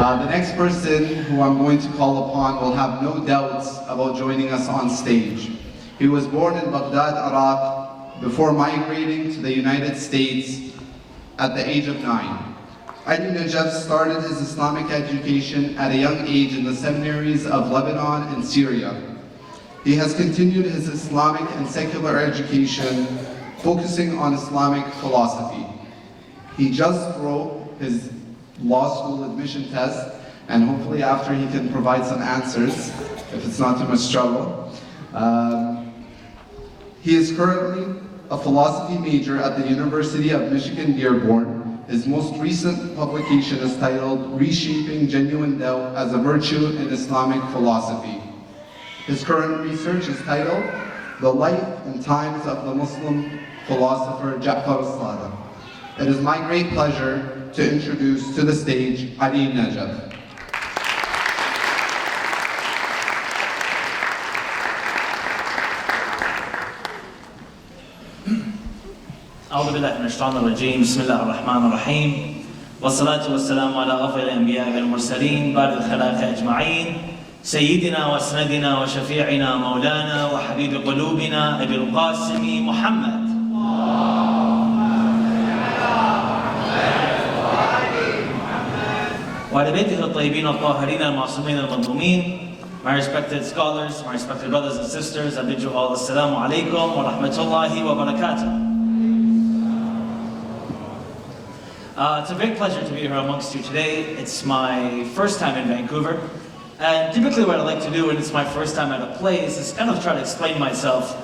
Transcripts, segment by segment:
The next person who I'm going to call upon will have no doubts about joining us on stage. He was born in Baghdad, Iraq, before migrating to the United States at the age of 9. Ali Najaf started his Islamic education at a young age in the seminaries of Lebanon and Syria. He has continued his Islamic and secular education, focusing on Islamic philosophy. He just wrote his law school admission test, and hopefully after he can provide some answers, if it's not too much trouble. He is currently a philosophy major at the University of Michigan Dearborn. His most recent publication is titled Reshaping Genuine Doubt as a Virtue in Islamic Philosophy. His current research is titled The Life and Times of the Muslim Philosopher Ja'far al-Sadiq. It is my great pleasure to introduce to the stage Ali Najaf. أعوذ بالله من الشيطان الرجيم بسم الله الرحمن الرحيم والصلاة والسلام على أفضل الأنبياء والمرسلين بعد الخلائق أجمعين سيدنا وسندنا وشفيعنا مولانا وحبيب قلوبنا أبي القاسم محمد وعلى بيته الطيبين الطاهرين المعصومين المظلومين. My respected scholars, my respected brothers and sisters, I bid you all assalamu alaikum wa rahmatullahi wa barakatuh. It's a great pleasure to be here amongst you today. It's my first time in Vancouver. And typically what I like to do when it's my first time at a place is kind of try to explain myself.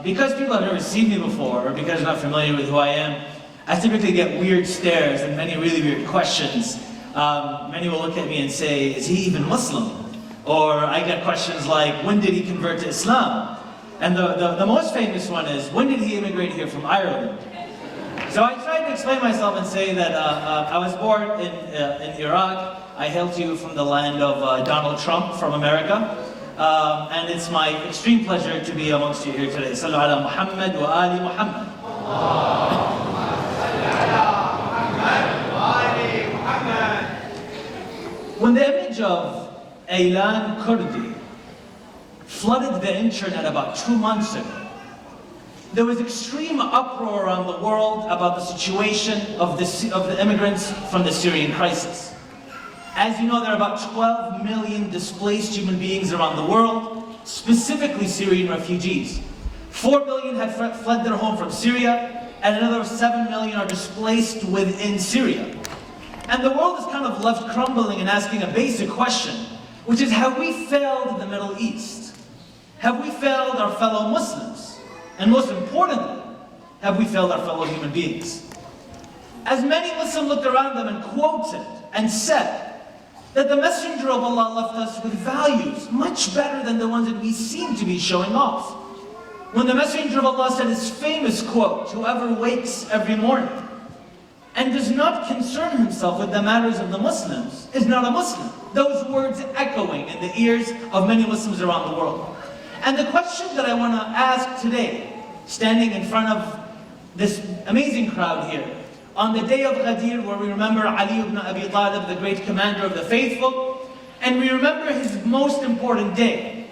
Because people have never seen me before, or because they're not familiar with who I am, I typically get weird stares and many really weird questions. Many will look at me and say, is he even Muslim? Or I get questions like, when did he convert to Islam? And the most famous one is, when did he immigrate here from Ireland? So I try to explain myself and say that I was born in Iraq. I hail to you from the land of Donald Trump from America. And it's my extreme pleasure to be amongst you here today. Sallu ala Muhammad wa Ali Muhammad. When the image of Aylan Kurdi flooded the internet about 2 months ago, there was extreme uproar around the world about the situation of the immigrants from the Syrian crisis. As you know, there are about 12 million displaced human beings around the world, specifically Syrian refugees. 4 million have fled their home from Syria, and another 7 million are displaced within Syria. And the world is kind of left crumbling and asking a basic question, which is, have we failed the Middle East? Have we failed our fellow Muslims? And most importantly, have we failed our fellow human beings? As many Muslims looked around them and quoted and said that the Messenger of Allah left us with values much better than the ones that we seem to be showing off. When the Messenger of Allah said his famous quote, whoever wakes every morning and does not concern himself with the matters of the Muslims is not a Muslim. Those words echoing in the ears of many Muslims around the world. And the question that I want to ask today, standing in front of this amazing crowd here, on the day of Ghadeer, where we remember Ali ibn Abi Talib, the great commander of the faithful, and we remember his most important day.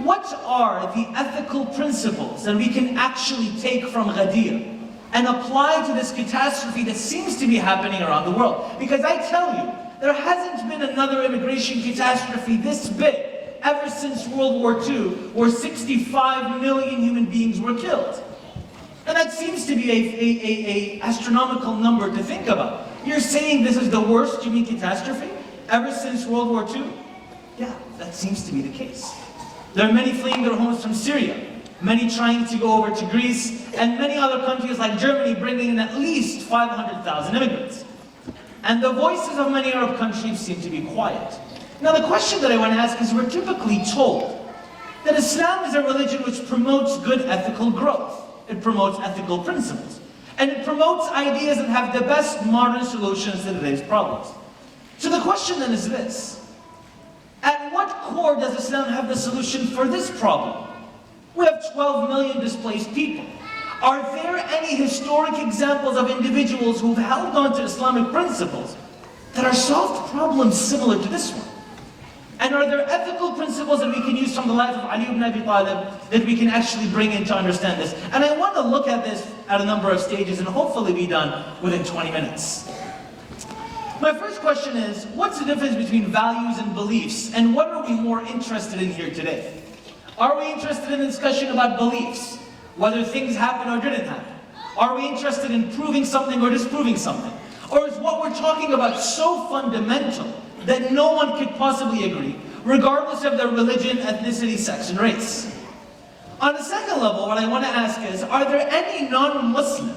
What are the ethical principles that we can actually take from Ghadeer and apply to this catastrophe that seems to be happening around the world? Because I tell you, there hasn't been another immigration catastrophe this big ever since World War II, where 65 million human beings were killed. And that seems to be a astronomical number to think about. You're saying this is the worst human catastrophe ever since World War II? Yeah, that seems to be the case. There are many fleeing their homes from Syria, many trying to go over to Greece, and many other countries like Germany bringing in at least 500,000 immigrants. And the voices of many Arab countries seem to be quiet. Now the question that I want to ask is, we're typically told that Islam is a religion which promotes good ethical growth. It promotes ethical principles. And it promotes ideas that have the best modern solutions to today's problems. So the question then is this: at what core does Islam have the solution for this problem? We have 12 million displaced people. Are there any historic examples of individuals who've held on to Islamic principles that are solved problems similar to this one? And are there ethical principles that we can use from the life of Ali ibn Abi Talib that we can actually bring in to understand this? And I want to look at this at a number of stages and hopefully be done within 20 minutes. My first question is, what's the difference between values and beliefs? And what are we more interested in here today? Are we interested in a discussion about beliefs? Whether things happened or didn't happen? Are we interested in proving something or disproving something? Or is what we're talking about so fundamental that no one could possibly agree, regardless of their religion, ethnicity, sex, and race? On a second level, what I want to ask is, are there any non-Muslim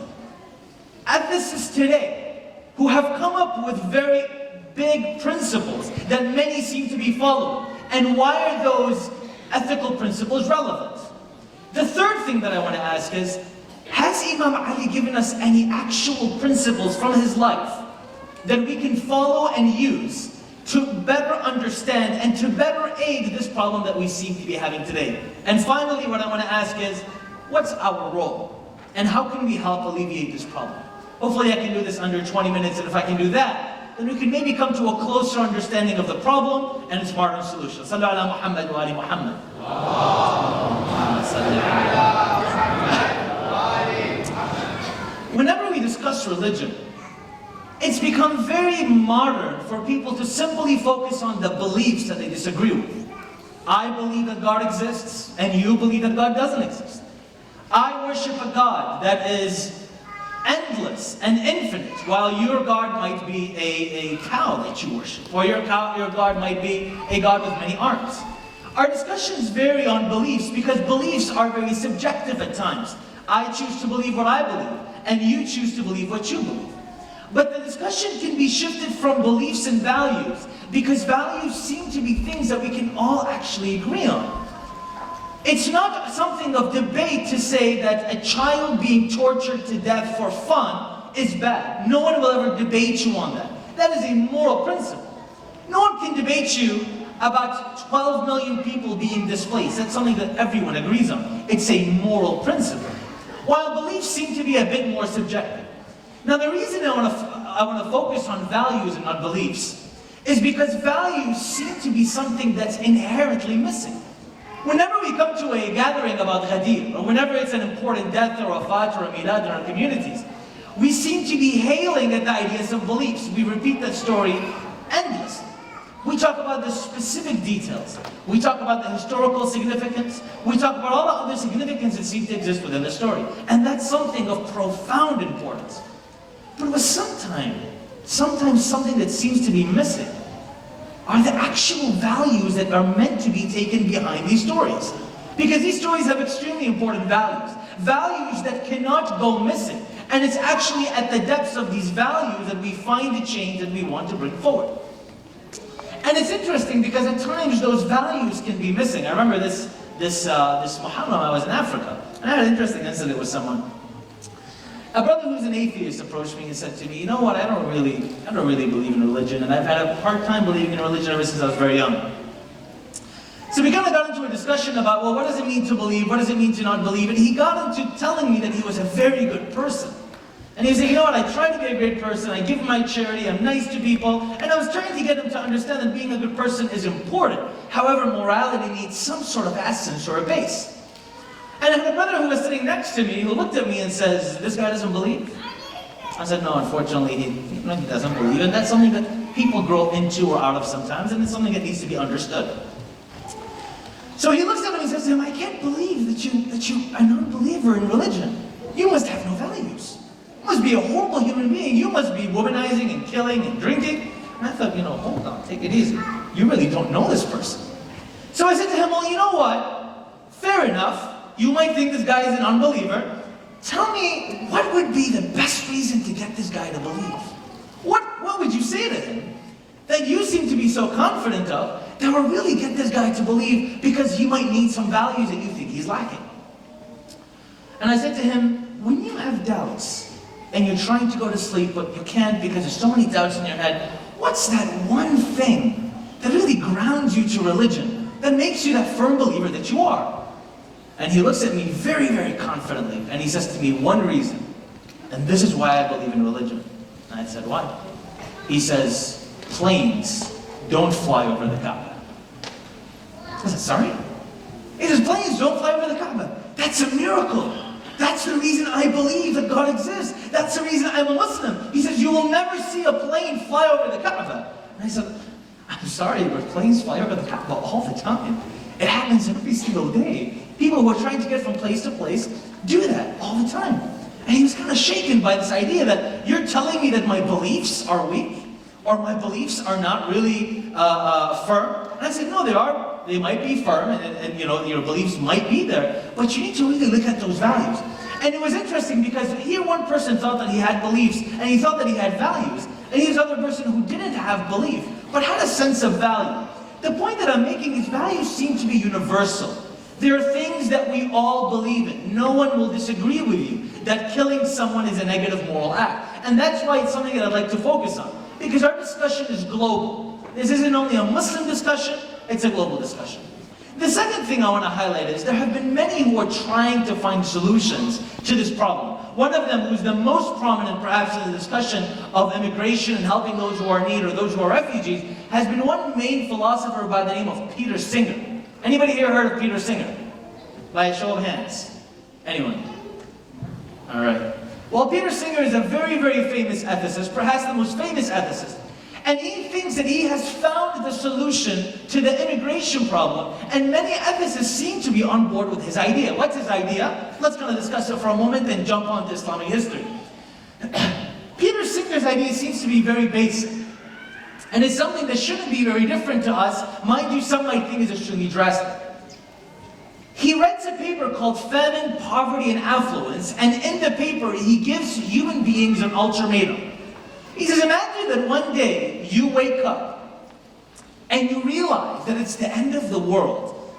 ethicists today who have come up with very big principles that many seem to be following? And why are those ethical principles relevant? The third thing that I want to ask is, has Imam Ali given us any actual principles from his life that we can follow and use to better understand and to better aid this problem that we seem to be having today? And finally, what I want to ask is, what's our role? And how can we help alleviate this problem? Hopefully I can do this under 20 minutes, and if I can do that, then we can maybe come to a closer understanding of the problem and its modern solution. Sallu ala Muhammad wa ali Muhammad. Whenever we discuss religion, it's become very modern for people to simply focus on the beliefs that they disagree with. I believe that God exists, and you believe that God doesn't exist. I worship a God that is endless and infinite, while your God might be a cow that you worship, or your God might be a God with many arms. Our discussions vary on beliefs because beliefs are very subjective at times. I choose to believe what I believe, and you choose to believe what you believe. But the discussion can be shifted from beliefs and values, because values seem to be things that we can all actually agree on. It's not something of debate to say that a child being tortured to death for fun is bad. No one will ever debate you on that. That is a moral principle. No one can debate you about 12 million people being displaced. That's something that everyone agrees on. It's a moral principle. While beliefs seem to be a bit more subjective. Now the reason I want to focus on values and not beliefs is because values seem to be something that's inherently missing. Whenever we come to a gathering about Ghadeer, or whenever it's an important death or a wafat or a milad in our communities, we seem to be hailing at the ideas of beliefs. We repeat that story endlessly. We talk about the specific details. We talk about the historical significance. We talk about all the other significance that seems to exist within the story. And that's something of profound importance. But with sometimes something that seems to be missing are the actual values that are meant to be taken behind these stories. Because these stories have extremely important values. Values that cannot go missing. And it's actually at the depths of these values that we find the change that we want to bring forward. And it's interesting because at times those values can be missing. I remember this Muharram, I was in Africa, and I had an interesting incident with someone. A brother who's an atheist approached me and said to me, you know what, I don't really believe in religion, and I've had a hard time believing in religion ever since I was very young. So we kind of got into a discussion about, well, what does it mean to believe? What does it mean to not believe? And he got into telling me that he was a very good person. And he was saying, you know what, I try to be a great person, I give my charity, I'm nice to people, and I was trying to get him to understand that being a good person is important. However, morality needs some sort of essence or a base. And I had a brother who was sitting next to me who looked at me and says, this guy doesn't believe? I said, no, unfortunately, he doesn't believe. And that's something that people grow into or out of sometimes, and it's something that needs to be understood. So he looks at me and says to him, I can't believe that you are a non-believer in religion. You must have no values. You must be a horrible human being. You must be womanizing and killing and drinking. And I thought, hold on, take it easy. You really don't know this person. So I said to him, well, you know what? Fair enough. You might think this guy is an unbeliever. Tell me, what would be the best reason to get this guy to believe? What would you say to him that you seem to be so confident of that will really get this guy to believe because he might need some values that you think he's lacking? And I said to him, when you have doubts and you're trying to go to sleep but you can't because there's so many doubts in your head, what's that one thing that really grounds you to religion, that makes you that firm believer that you are? And he looks at me very, very confidently, and he says to me, one reason, and this is why I believe in religion. And I said, why? He says, planes don't fly over the Kaaba. I said, sorry? He says, planes don't fly over the Kaaba. That's a miracle. That's the reason I believe that God exists. That's the reason I'm a Muslim. He says, you will never see a plane fly over the Kaaba. And I said, I'm sorry, but planes fly over the Kaaba all the time. It happens every single day. People who are trying to get from place to place do that all the time. And he was kind of shaken by this idea that you're telling me that my beliefs are weak, or my beliefs are not really firm. And I said, no, they are. They might be firm, and you know, your beliefs might be there, but you need to really look at those values. And it was interesting because here one person thought that he had beliefs, and he thought that he had values, and here's another person who didn't have belief, but had a sense of value. The point that I'm making is values seem to be universal. There are things that we all believe in. No one will disagree with you that killing someone is a negative moral act. And that's why it's something that I'd like to focus on. Because our discussion is global. This isn't only a Muslim discussion, it's a global discussion. The second thing I want to highlight is there have been many who are trying to find solutions to this problem. One of them, who's the most prominent perhaps in the discussion of immigration and helping those who are in need or those who are refugees, has been one main philosopher by the name of Peter Singer. Anybody here heard of Peter Singer? By a show of hands. Anyone? All right. Well, Peter Singer is a very, very famous ethicist, perhaps the most famous ethicist. And he thinks that he has found the solution to the immigration problem, and many ethicists seem to be on board with his idea. What's his idea? Let's kind of discuss it for a moment and jump on to Islamic history. Peter Singer's idea seems to be very basic. And it's something that shouldn't be very different to us. Mind you, some might think it's extremely drastic. He writes a paper called Famine, Poverty, and Affluence, and in the paper he gives human beings an ultimatum. He says, imagine that one day you wake up and you realize that it's the end of the world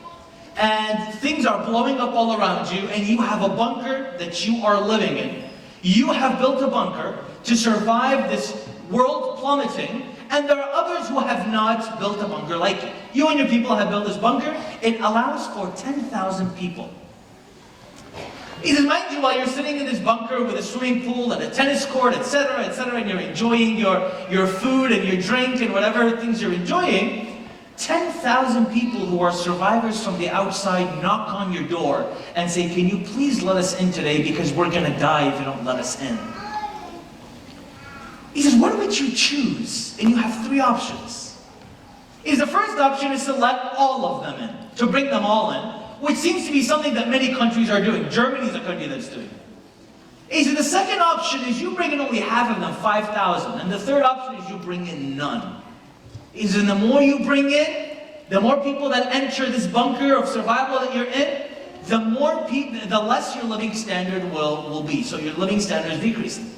and things are blowing up all around you and you have a bunker that you are living in. You have built a bunker to survive this world plummeting, and there are others who have not built a bunker like you. You and your people have built this bunker. It allows for 10,000 people. He says, mind you, while you're sitting in this bunker with a swimming pool and a tennis court, etc., and you're enjoying your food and your drink and whatever things you're enjoying, 10,000 people who are survivors from the outside knock on your door and say, can you please let us in today because we're going to die if you don't let us in. He says, what would you choose? And you have three options. He says, the first option is to let all of them in, to bring them all in, which seems to be something that many countries are doing. Germany is a country that's doing it. He said, the second option is you bring in only half of them, 5,000. And the third option is you bring in none. He said, and the more you bring in, the more people that enter this bunker of survival that you're in, the less your living standard will be. So your living standard is decreasing.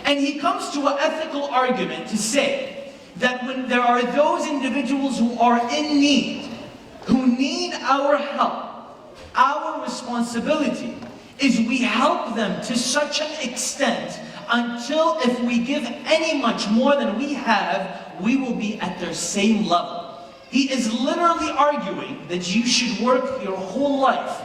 And he comes to an ethical argument to say that when there are those individuals who are in need, who need our help, our responsibility is we help them to such an extent until if we give any much more than we have, we will be at their same level. He is literally arguing that you should work your whole life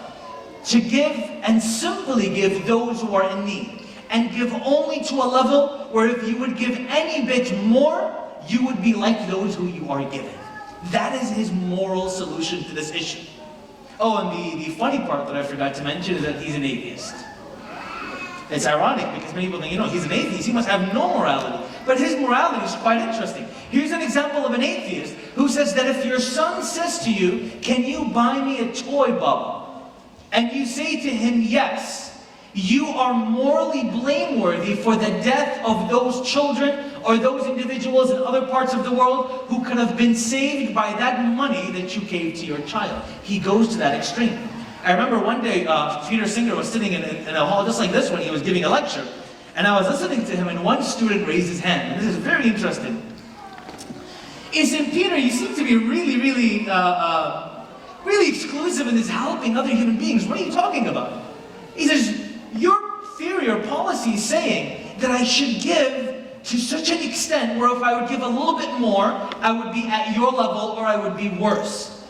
to give and simply give those who are in need, and give only to a level where if you would give any bit more, you would be like those who you are giving. That is his moral solution to this issue. Oh, and the funny part that I forgot to mention is that he's an atheist. It's ironic because many people think, he's an atheist, he must have no morality. But his morality is quite interesting. Here's an example of an atheist who says that if your son says to you, can you buy me a toy, Baba? And you say to him, yes, you are morally blameworthy for the death of those children or those individuals in other parts of the world who could have been saved by that money that you gave to your child. He goes to that extreme. I remember one day Peter Singer was sitting in a hall just like this when he was giving a lecture, and I was listening to him, and one student raised his hand, and this is very interesting. He said, Peter, you seem to be really exclusive in this helping other human beings. What are you talking about? He says, your theory or policy is saying that I should give to such an extent where if I would give a little bit more, I would be at your level or I would be worse.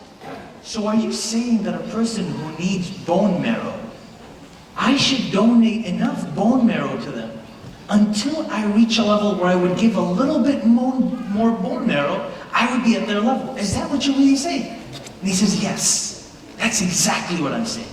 So are you saying that a person who needs bone marrow, I should donate enough bone marrow to them until I reach a level where I would give a little bit more bone marrow, I would be at their level. Is that what you're really saying? And he says, yes, that's exactly what I'm saying.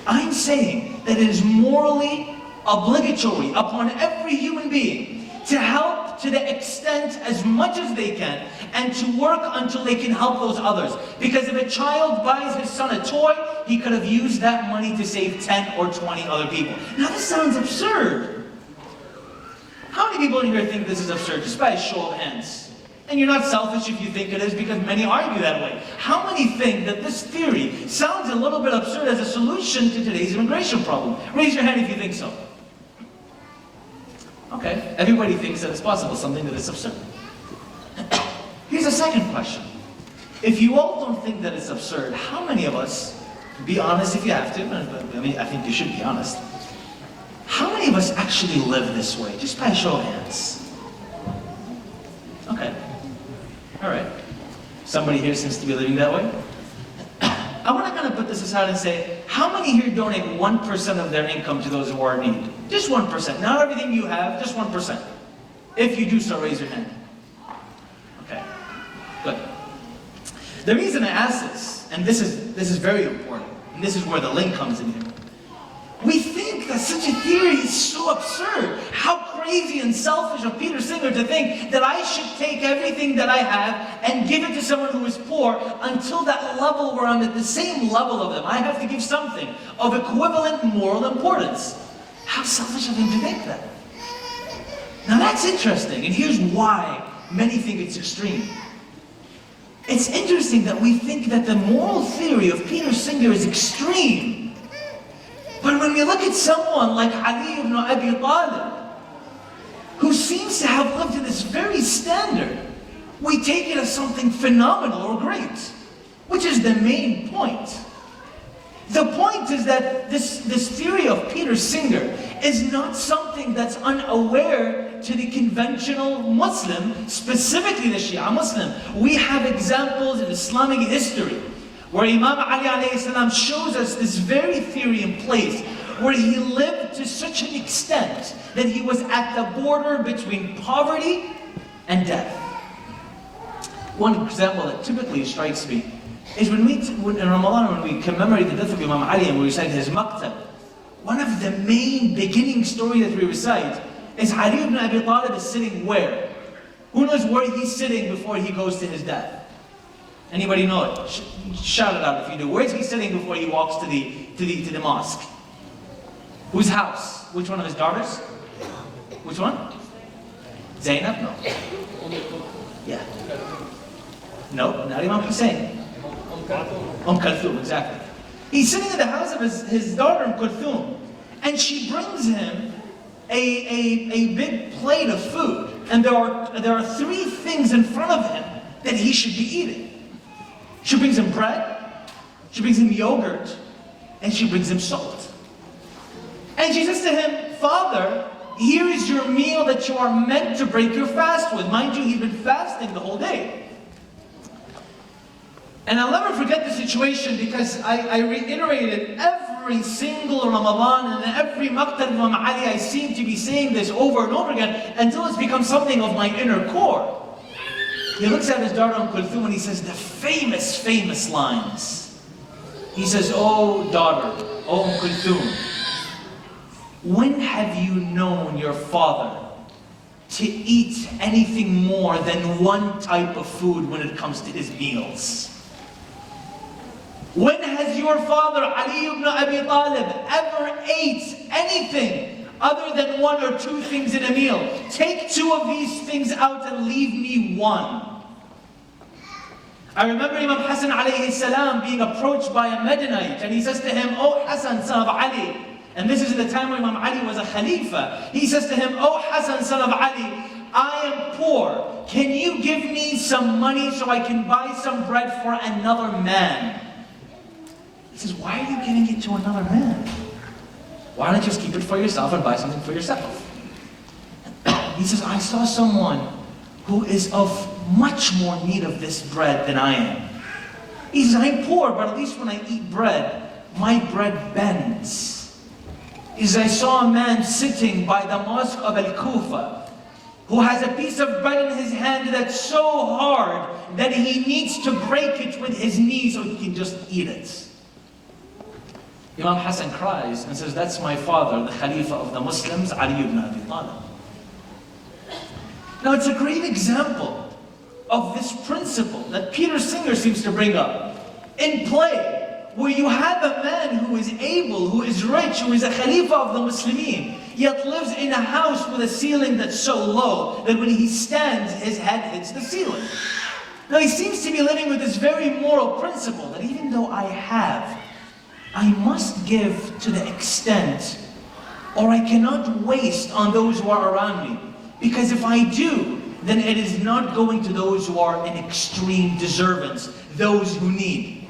I'm saying that it is morally obligatory upon every human being to help to the extent as much as they can and to work until they can help those others. Because if a child buys his son a toy, he could have used that money to save 10 or 20 other people. Now this sounds absurd. How many people in here think this is absurd? Just by a show of hands. And you're not selfish if you think it is, because many argue that way. How many think that this theory sounds a little bit absurd as a solution to today's immigration problem? Raise your hand if you think so. Okay, everybody thinks that it's possible, something that is absurd. Here's a second question. If you all don't think that it's absurd, how many of us, be honest if you have to, I mean, I think you should be honest, how many of us actually live this way? Just by a show of hands. Okay. All right. Somebody here seems to be living that way. I want to kind of put this aside and say, how many here donate 1% of their income to those who are in need? Just 1%. Not everything you have, just 1%. If you do so, raise your hand. Okay. Good. The reason I ask this, and this is very important, and this is where the link comes in here. We think that such a theory is so absurd. How crazy and selfish of Peter Singer to think that I should take everything that I have and give it to someone who is poor until that level where I'm at the same level of them. I have to give something of equivalent moral importance. How selfish of him to think that. Now that's interesting, and here's why many think it's extreme. It's interesting that we think that the moral theory of Peter Singer is extreme. But when we look at someone like Ali ibn Abi Talib, who seems to have lived to this very standard, we take it as something phenomenal or great, which is the main point. The point is that this theory of Peter Singer is not something that's unaware to the conventional Muslim, specifically the Shia Muslim. We have examples in Islamic history where Imam Ali alayhi salam shows us this very theory in place, where he lived to such an extent that he was at the border between poverty and death. One example that typically strikes me is when in Ramadan, when we commemorate the death of Imam Ali and we recite his maqtab, one of the main beginning stories that we recite is Ali ibn Abi Talib is sitting where? Who knows where he's sitting before he goes to his death? Anybody know it? Shout it out if you do. Where is he sitting before he walks to the mosque? Whose house? Which one of his daughters? Which one? Zainab? No. Yeah. No, not Imam Hussein. Kulthum, exactly. He's sitting in the house of his daughter Kulthum, and she brings him a big plate of food, and there are three things in front of him that he should be eating. She brings him bread, she brings him yogurt, and she brings him salt. And she says to him, Father, here is your meal that you are meant to break your fast with. Mind you, he's been fasting the whole day. And I'll never forget the situation because I reiterated every single Ramadan and every Maqtab of Imam Ali, I seem to be saying this over and over again until it's become something of my inner core. He looks at his daughter Kulthum and he says the famous lines. He says, oh daughter, oh Kulthum, when have you known your father to eat anything more than one type of food when it comes to his meals? When has your father, Ali ibn Abi Talib, ever ate anything other than one or two things in a meal? Take two of these things out and leave me one. I remember Imam Hassan alayhi salam being approached by a Medinite, and he says to him, oh Hassan, son of Ali. And this is the time when Imam Ali was a Khalifa. He says to him, oh Hassan, son of Ali, I am poor. Can you give me some money so I can buy some bread for another man? He says, why are you giving it to another man? Why don't you just keep it for yourself and buy something for yourself? He says, I saw someone who is of much more need of this bread than I am. He says, I'm poor, but at least when I eat bread, my bread bends. is I saw a man sitting by the mosque of Al-Kufa who has a piece of bread in his hand that's so hard that he needs to break it with his knee so he can just eat it. Imam Hassan cries and says, that's my father, the Khalifa of the Muslims, Ali ibn Abi Talib. Now it's a great example of this principle that Peter Singer seems to bring up in play, where you have a man who is able, who is rich, who is a Khalifa of the Muslimin, yet lives in a house with a ceiling that's so low that when he stands, his head hits the ceiling. Now he seems to be living with this very moral principle that even though I have, I must give to the extent, or I cannot waste on those who are around me. Because if I do, then it is not going to those who are in extreme deservance, those who need.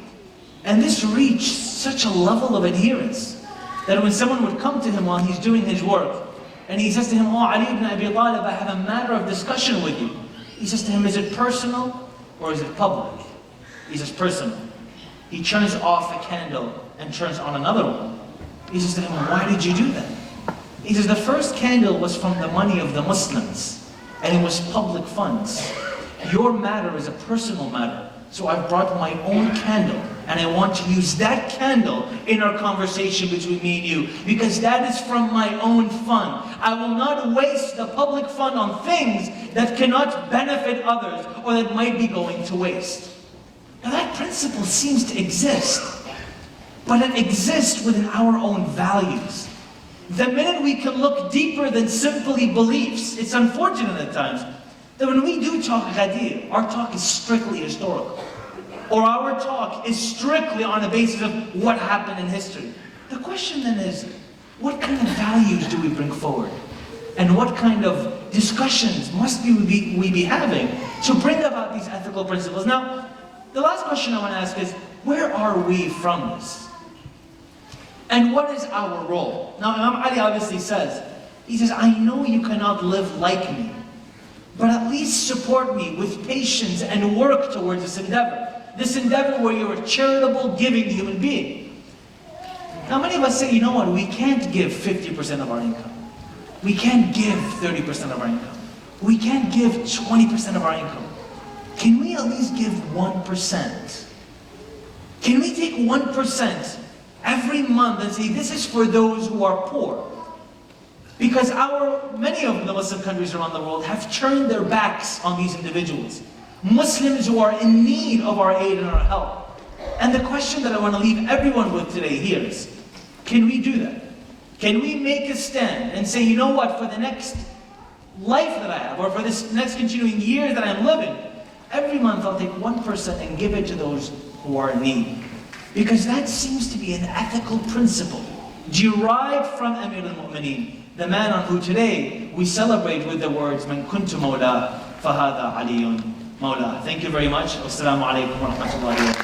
And this reached such a level of adherence that when someone would come to him while he's doing his work, and he says to him, oh, Ali ibn Abi Talib, I have a matter of discussion with you. He says to him, is it personal or is it public? He says, personal. He turns off a candle and turns on another one. He says to him, why did you do that? He says, the first candle was from the money of the Muslims, and it was public funds. Your matter is a personal matter, so I've brought my own candle, and I want to use that candle in our conversation between me and you, because that is from my own fund. I will not waste the public fund on things that cannot benefit others, or that might be going to waste. Now that principle seems to exist, but it exists within our own values. The minute we can look deeper than simply beliefs, it's unfortunate at times that when we do talk Ghadeer, our talk is strictly historical. Or our talk is strictly on the basis of what happened in history. The question then is, what kind of values do we bring forward? And what kind of discussions must we be having to bring about these ethical principles? Now, the last question I want to ask is, where are we from this? And what is our role? Now, Imam Ali obviously says, he says, I know you cannot live like me, but at least support me with patience and work towards this endeavor. This endeavor where you're a charitable, giving human being. Now, many of us say, you know what, we can't give 50% of our income. We can't give 30% of our income. We can't give 20% of our income. Can we at least give 1%? Can we take 1% every month and say, this is for those who are poor? Because many of the Muslim countries around the world have turned their backs on these individuals. Muslims who are in need of our aid and our help. And the question that I want to leave everyone with today here is, can we do that? Can we make a stand and say, you know what, for the next life that I have, or for this next continuing year that I'm living, every month I'll take 1% and give it to those who are in need. Because that seems to be an ethical principle derived from Amir al-Mu'mineen, the man on who today we celebrate with the words, Man kuntu mawla, fahada aliyun mawla. Thank you very much. Wassalamu alaikum wa rahmatullahi wa barakatuh.